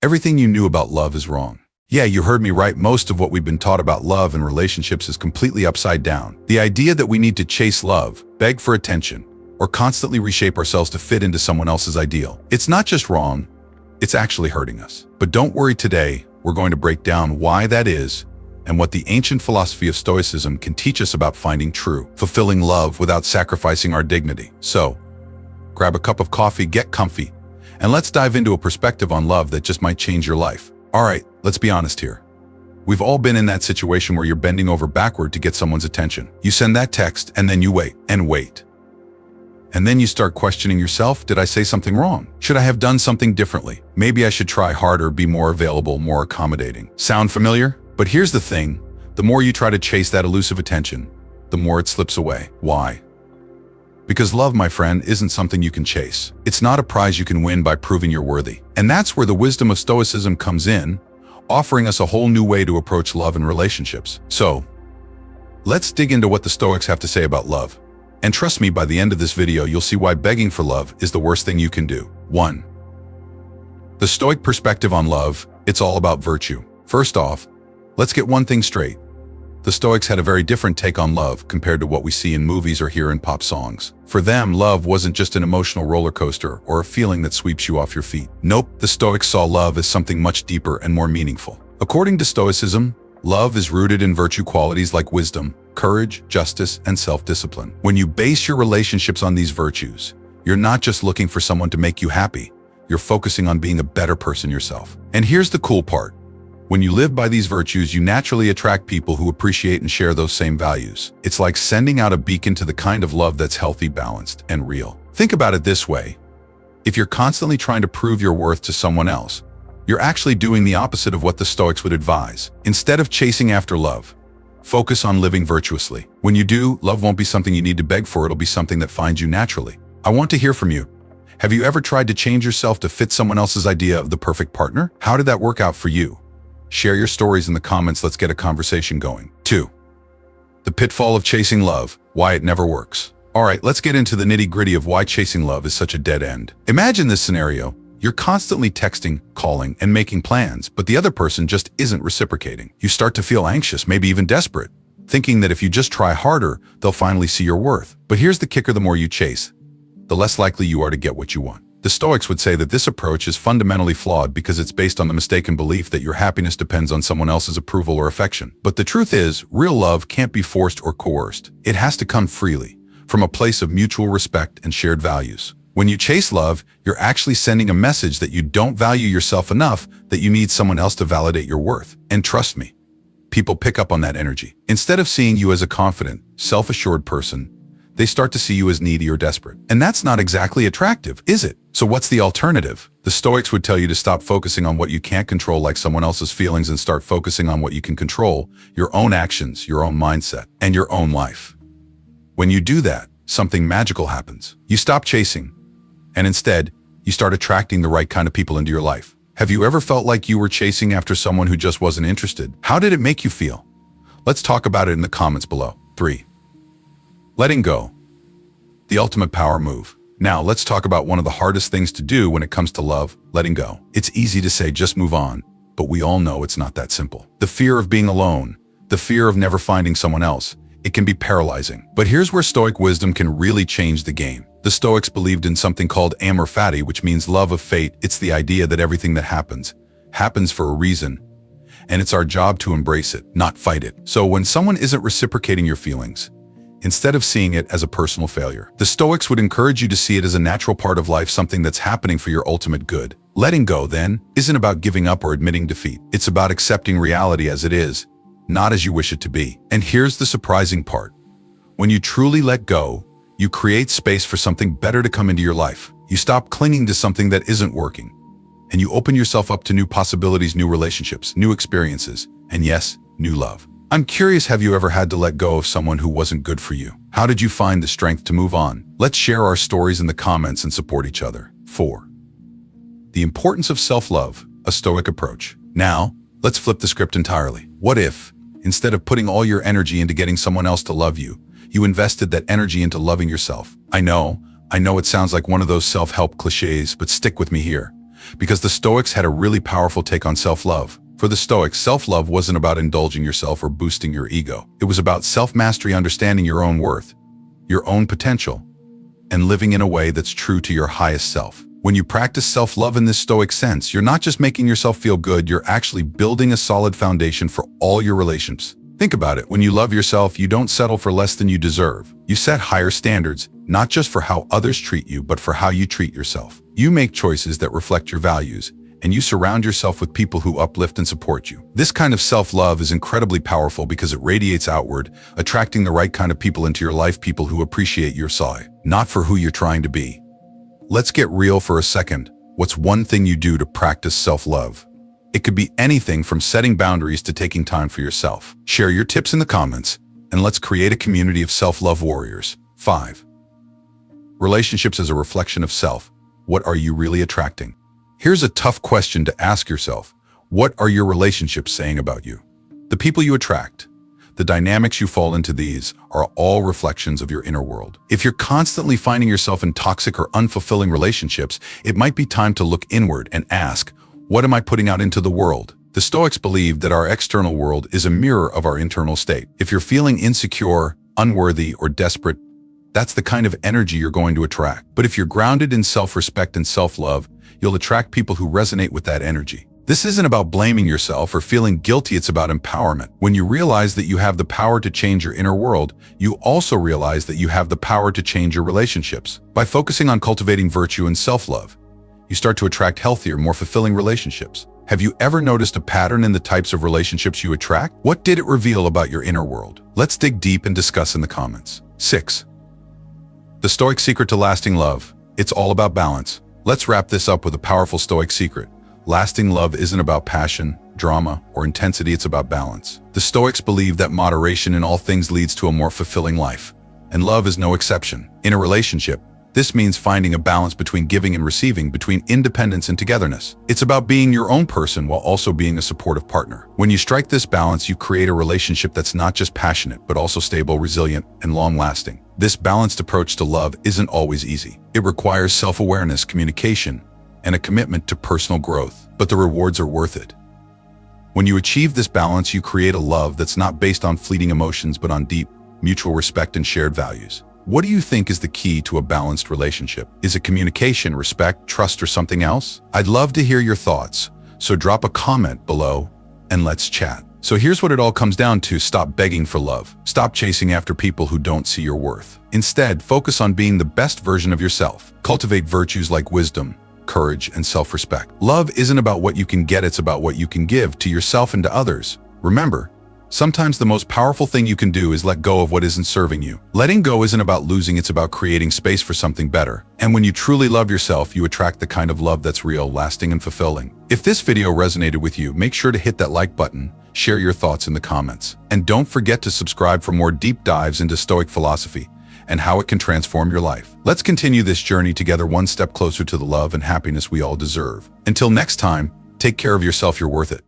Everything you knew about love is wrong. Yeah, you heard me right. Most of what we've been taught about love and relationships is completely upside down. The idea that we need to chase love, beg for attention, or constantly reshape ourselves to fit into someone else's ideal. It's not just wrong, it's actually hurting us. But don't worry, today, we're going to break down why that is and what the ancient philosophy of Stoicism can teach us about finding true, fulfilling love without sacrificing our dignity. So, grab a cup of coffee, get comfy, and let's dive into a perspective on love that just might change your life. All right, let's be honest here. We've all been in that situation where you're bending over backward to get someone's attention. You send that text, and then you wait and wait. And then you start questioning yourself. Did I say something wrong? Should I have done something differently? Maybe I should try harder, be more available, more accommodating. Sound familiar? But here's the thing. The more you try to chase that elusive attention, the more it slips away. Why? Because love, my friend, isn't something you can chase. It's not a prize you can win by proving you're worthy. And that's where the wisdom of Stoicism comes in, offering us a whole new way to approach love and relationships. So, let's dig into what the Stoics have to say about love. And trust me, by the end of this video, you'll see why begging for love is the worst thing you can do. 1. The Stoic perspective on love, it's all about virtue. First off, let's get one thing straight. The Stoics had a very different take on love compared to what we see in movies or hear in pop songs. For them, love wasn't just an emotional roller coaster or a feeling that sweeps you off your feet. Nope, the Stoics saw love as something much deeper and more meaningful. According to Stoicism, love is rooted in virtue qualities like wisdom, courage, justice, and self-discipline. When you base your relationships on these virtues, you're not just looking for someone to make you happy, you're focusing on being a better person yourself. And here's the cool part. When you live by these virtues, you naturally attract people who appreciate and share those same values. It's like sending out a beacon to the kind of love that's healthy, balanced, and real. Think about it this way. If you're constantly trying to prove your worth to someone else, you're actually doing the opposite of what the Stoics would advise. Instead of chasing after love, focus on living virtuously. When you do, love won't be something you need to beg for, it'll be something that finds you naturally. I want to hear from you. Have you ever tried to change yourself to fit someone else's idea of the perfect partner? How did that work out for you? Share your stories in the comments, let's get a conversation going. 2. The pitfall of chasing love, why it never works. All right, let's get into the nitty-gritty of why chasing love is such a dead end. Imagine this scenario. You're constantly texting, calling, and making plans, but the other person just isn't reciprocating. You start to feel anxious, maybe even desperate, thinking that if you just try harder, they'll finally see your worth. But here's the kicker, the more you chase, the less likely you are to get what you want. The Stoics would say that this approach is fundamentally flawed because it's based on the mistaken belief that your happiness depends on someone else's approval or affection. But the truth is, real love can't be forced or coerced. It has to come freely, from a place of mutual respect and shared values. When you chase love, you're actually sending a message that you don't value yourself enough, that you need someone else to validate your worth. And trust me, people pick up on that energy. Instead of seeing you as a confident, self-assured person, they start to see you as needy or desperate. And that's not exactly attractive, is it? So what's the alternative? The Stoics would tell you to stop focusing on what you can't control, like someone else's feelings, and start focusing on what you can control, your own actions, your own mindset, and your own life. When you do that, something magical happens. You stop chasing, and instead, you start attracting the right kind of people into your life. Have you ever felt like you were chasing after someone who just wasn't interested? How did it make you feel? Let's talk about it in the comments below. 3. Letting go. The ultimate power move. Now, let's talk about one of the hardest things to do when it comes to love, letting go. It's easy to say, just move on, but we all know it's not that simple. The fear of being alone, the fear of never finding someone else, it can be paralyzing. But here's where Stoic wisdom can really change the game. The Stoics believed in something called amor fati, which means love of fate. It's the idea that everything that happens for a reason, and it's our job to embrace it, not fight it. So when someone isn't reciprocating your feelings, instead of seeing it as a personal failure, the Stoics would encourage you to see it as a natural part of life, something that's happening for your ultimate good. Letting go, then, isn't about giving up or admitting defeat. It's about accepting reality as it is, not as you wish it to be. And here's the surprising part. When you truly let go, you create space for something better to come into your life. You stop clinging to something that isn't working, and you open yourself up to new possibilities, new relationships, new experiences, and yes, new love. I'm curious, have you ever had to let go of someone who wasn't good for you? How did you find the strength to move on? Let's share our stories in the comments and support each other. 4. The importance of self-love, a Stoic approach. Now, let's flip the script entirely. What if, instead of putting all your energy into getting someone else to love you, you invested that energy into loving yourself? I know it sounds like one of those self-help cliches, but stick with me here. because the Stoics had a really powerful take on self-love. For the Stoics, self-love wasn't about indulging yourself or boosting your ego. It was about self-mastery, understanding your own worth, your own potential, and living in a way that's true to your highest self. When you practice self-love in this Stoic sense, you're not just making yourself feel good, you're actually building a solid foundation for all your relationships. Think about it. When you love yourself, you don't settle for less than you deserve. You set higher standards, not just for how others treat you, but for how you treat yourself. You make choices that reflect your values, and you surround yourself with people who uplift and support you. This kind of self-love is incredibly powerful because it radiates outward, attracting the right kind of people into your life, people who appreciate your side, not for who you're trying to be. Let's get real for a second. What's one thing you do to practice self-love? It could be anything from setting boundaries to taking time for yourself. Share your tips in the comments, and let's create a community of self-love warriors. 5. Relationships as a reflection of self. What are you really attracting? Here's a tough question to ask yourself. What are your relationships saying about you? The people you attract, the dynamics you fall into, these are all reflections of your inner world. If you're constantly finding yourself in toxic or unfulfilling relationships, it might be time to look inward and ask, what am I putting out into the world? The Stoics believe that our external world is a mirror of our internal state. If you're feeling insecure, unworthy, or desperate, that's the kind of energy you're going to attract. But if you're grounded in self-respect and self-love, you'll attract people who resonate with that energy. This isn't about blaming yourself or feeling guilty, it's about empowerment. When you realize that you have the power to change your inner world, you also realize that you have the power to change your relationships. By focusing on cultivating virtue and self-love, you start to attract healthier, more fulfilling relationships. Have you ever noticed a pattern in the types of relationships you attract? What did it reveal about your inner world? Let's dig deep and discuss in the comments. 6. The Stoic secret to lasting love. It's all about balance. Let's wrap this up with a powerful Stoic secret. Lasting love isn't about passion, drama, or intensity, it's about balance. The Stoics believe that moderation in all things leads to a more fulfilling life, and love is no exception. In a relationship, this means finding a balance between giving and receiving, between independence and togetherness. It's about being your own person while also being a supportive partner. When you strike this balance, you create a relationship that's not just passionate, but also stable, resilient, and long-lasting. This balanced approach to love isn't always easy. It requires self-awareness, communication, and a commitment to personal growth, but the rewards are worth it. When you achieve this balance, you create a love that's not based on fleeting emotions, but on deep, mutual respect and shared values. What do you think is the key to a balanced relationship? Is it communication, respect, trust, or something else? I'd love to hear your thoughts, so drop a comment below and let's chat. So here's what it all comes down to. Stop begging for love. Stop chasing after people who don't see your worth. Instead, focus on being the best version of yourself. Cultivate virtues like wisdom, courage, and self-respect. Love isn't about what you can get, it's about what you can give to yourself and to others. Remember, sometimes the most powerful thing you can do is let go of what isn't serving you. Letting go isn't about losing, it's about creating space for something better. And when you truly love yourself, you attract the kind of love that's real, lasting, and fulfilling. If this video resonated with you, make sure to hit that like button, share your thoughts in the comments, and don't forget to subscribe for more deep dives into Stoic philosophy and how it can transform your life. Let's continue this journey together, one step closer to the love and happiness we all deserve. Until next time, take care of yourself, you're worth it.